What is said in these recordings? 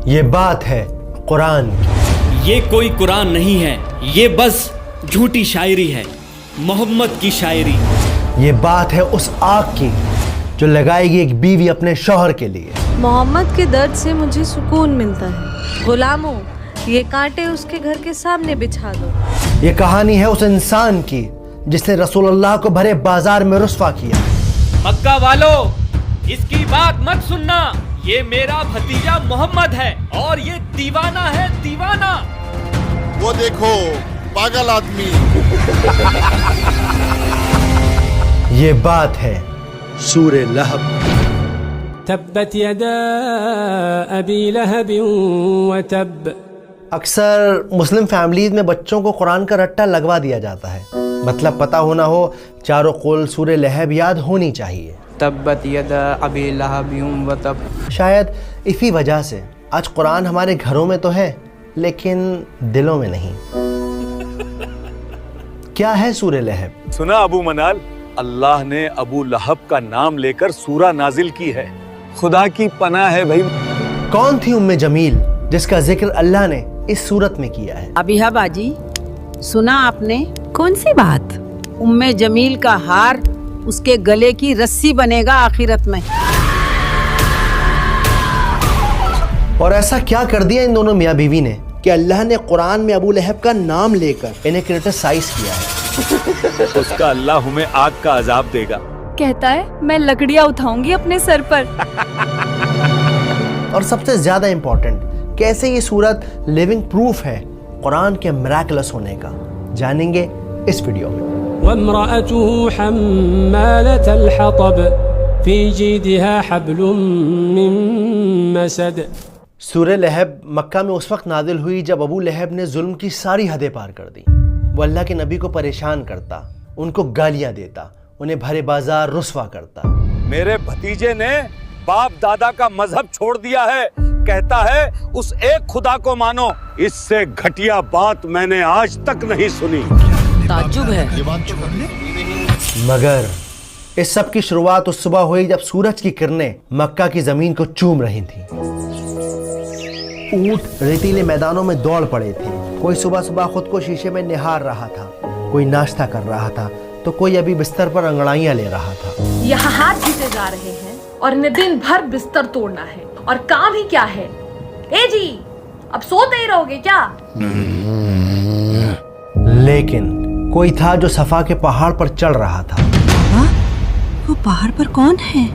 یہ بات ہے قرآن کی۔ یہ کوئی قرآن نہیں ہے، یہ بس جھوٹی شاعری ہے، محمد کی شاعری۔ یہ بات ہے اس آگ کی جو لگائے گی ایک بیوی اپنے شوہر کے لیے۔ محمد کے درد سے مجھے سکون ملتا ہے۔ غلاموں، یہ کانٹے اس کے گھر کے سامنے بچھا دو۔ یہ کہانی ہے اس انسان کی جس نے رسول اللہ کو بھرے بازار میں رسوا کیا۔ مکہ والو، اس کی بات مت سننا، یہ میرا بھتیجا محمد ہے اور یہ دیوانہ ہے، دیوانہ۔ وہ دیکھو پاگل آدمی۔ یہ بات ہے سورہ لہب۔ تبت یدا ابی لہب وتب۔ اکثر مسلم فیملیز میں بچوں کو قرآن کا رٹا لگوا دیا جاتا ہے، مطلب پتہ ہونا ہو، چاروں قول سورہ لہب یاد ہونی چاہیے۔ تبت یدا ابی لہب وتب۔ شاید اسی وجہ سے آج قرآن ہمارے گھروں میں تو ہے لیکن دلوں میں نہیں۔ کیا ہے سورہ لہب؟ سنا ابو منال، اللہ نے ابو لہب کا نام لے کر سورہ نازل کی ہے۔ خدا کی پناہ ہے بھائی۔ کون تھی ام جمیل جس کا ذکر اللہ نے اس صورت میں کیا ہے؟ ابیہ باجی، سنا آپ نے؟ کون سی بات؟ ام جمیل کا ہار اس کے گلے کی رسی بنے گا آخرت میں۔ اور ایسا کیا کر دیا ان دونوں میاں بیوی نے کہ اللہ نے قرآن میں ابو لہب کا نام لے کر انہیں کرٹیسائز کیا ہے؟ اس کا اللہ ہمیں آگ کا عذاب دے گا۔ کہتا ہے میں لکڑیاں اٹھاؤں گی اپنے سر پر۔ اور سب سے زیادہ امپورٹنٹ، کیسے یہ صورت لیونگ پروف ہے قرآن کے میراکلس ہونے کا، جانیں گے اس ویڈیو میں۔ وامرأته حمالة الحطب في جيدها حبل من مسد۔ سورہ لہب مکہ میں اس وقت نازل ہوئی جب ابو لہب نے ظلم کی ساری حدیں پار کر دی۔ وہ اللہ کے نبی کو پریشان کرتا، ان کو گالیاں دیتا، انہیں بھرے بازار رسوا کرتا۔ میرے بھتیجے نے باپ دادا کا مذہب چھوڑ دیا ہے، کہتا ہے اس ایک خدا کو مانو۔ اس سے گھٹیا بات میں نے آج تک نہیں سنی۔ تعجب ہے۔ مگر اس سب کی شروعات اس صبح ہوئی جب سورج کی کرنیں مکہ کی زمین کو چوم رہی تھیں۔ اونٹ ریتیلے میدانوں میں دوڑ پڑے تھے، کوئی صبح صبح خود کو شیشے میں نہار رہا تھا، کوئی ناشتہ کر رہا تھا تو کوئی ابھی بستر پر انگڑائیاں لے رہا تھا۔ یہاں ہاتھ جیتے جا رہے ہیں اور انہیں دن بھر بستر توڑنا ہے، اور کام ہی کیا ہے؟ اے جی، اب سوتے ہی رہو گے کیا؟ لیکن کوئی تھا جو صفا کے پہاڑ پر چڑھ رہا تھا۔ وہ پہاڑ پر کون ہے؟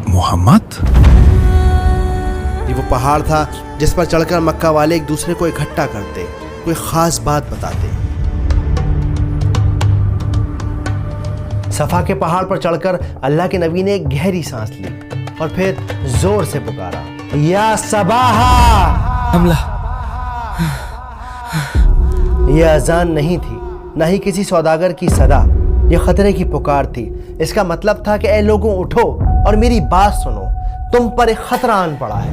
محمد۔ یہ وہ پہاڑ تھا جس پر چڑھ کر مکہ والے ایک دوسرے کو اکٹھا کرتے، کوئی خاص بات بتاتے۔ صفا کے پہاڑ پر چڑھ کر اللہ کے نبی نے ایک گہری سانس لی اور پھر زور سے پکارا، یا صباحا۔ حملہ۔ یہ اذان نہیں تھی، نہ ہی کسی سوداگر کی صدا، یہ خطرے کی پکار تھی۔ اس کا مطلب تھا کہ اے لوگوں اٹھو اور میری بات سنو، تم پر ایک خطرہ آن پڑا ہے۔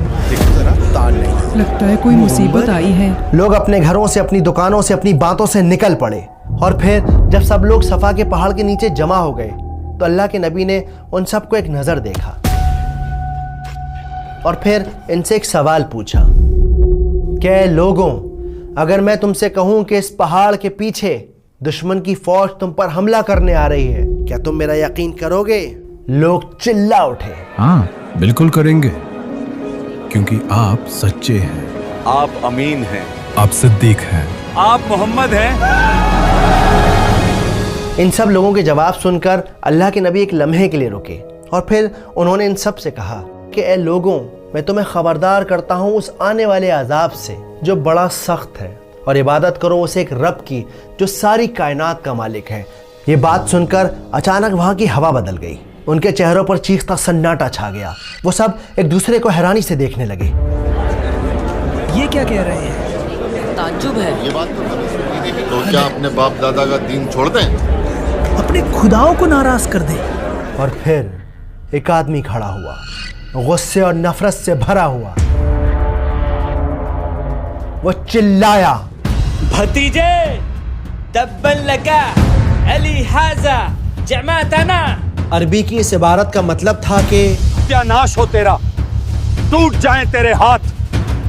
لگتا ہے کوئی مصیبت آئی ہے۔ لوگ اپنے گھروں سے، اپنی دکانوں سے، اپنی باتوں سے نکل پڑے، اور پھر جب سب لوگ صفا کے پہاڑ کے نیچے جمع ہو گئے تو اللہ کے نبی نے ان سب کو ایک نظر دیکھا اور پھر ان سے ایک سوال پوچھا کہ اے لوگوں، اگر میں تم سے کہوں کہ اس پہاڑ کے پیچھے دشمن کی فوج تم پر حملہ کرنے آ رہی ہے، کیا تم میرا یقین کرو گے؟ لوگ چلا اٹھے، ہاں بالکل کریں گے، کیونکہ آپ سچے ہیں، آپ امین ہیں، آپ صدیق ہیں، آپ محمد ہیں۔ ان سب لوگوں کے جواب سن کر اللہ کے نبی ایک لمحے کے لیے رکے اور پھر انہوں نے ان سب سے کہا کہ اے لوگوں، میں تمہیں خبردار کرتا ہوں اس آنے والے عذاب سے جو بڑا سخت ہے، اور عبادت کرو اس ایک رب کی جو ساری کائنات کا مالک ہے۔ یہ بات سن کر اچانک وہاں کی ہوا بدل گئی، ان کے چہروں پر چیختا سناٹا چھا گیا، وہ سب ایک دوسرے کو حیرانی سے دیکھنے لگے۔ یہ کیا کہہ رہے ہیں؟ تعجب ہے۔ یہ بات تو کیا اپنے باپ دادا کا دین چھوڑ دیں؟ اپنے خداؤں کو ناراض کر دیں۔ اور پھر ایک آدمی کھڑا ہوا، غصے اور نفرت سے بھرا ہوا، وہ چلایا، بھتیجے، تبا لکا علی ھذا جمعتنا۔ عربی کی اس عبارت کا مطلب تھا کہ ستیہ ناش ہو تیرا، ٹوٹ جائیں تیرے ہاتھ،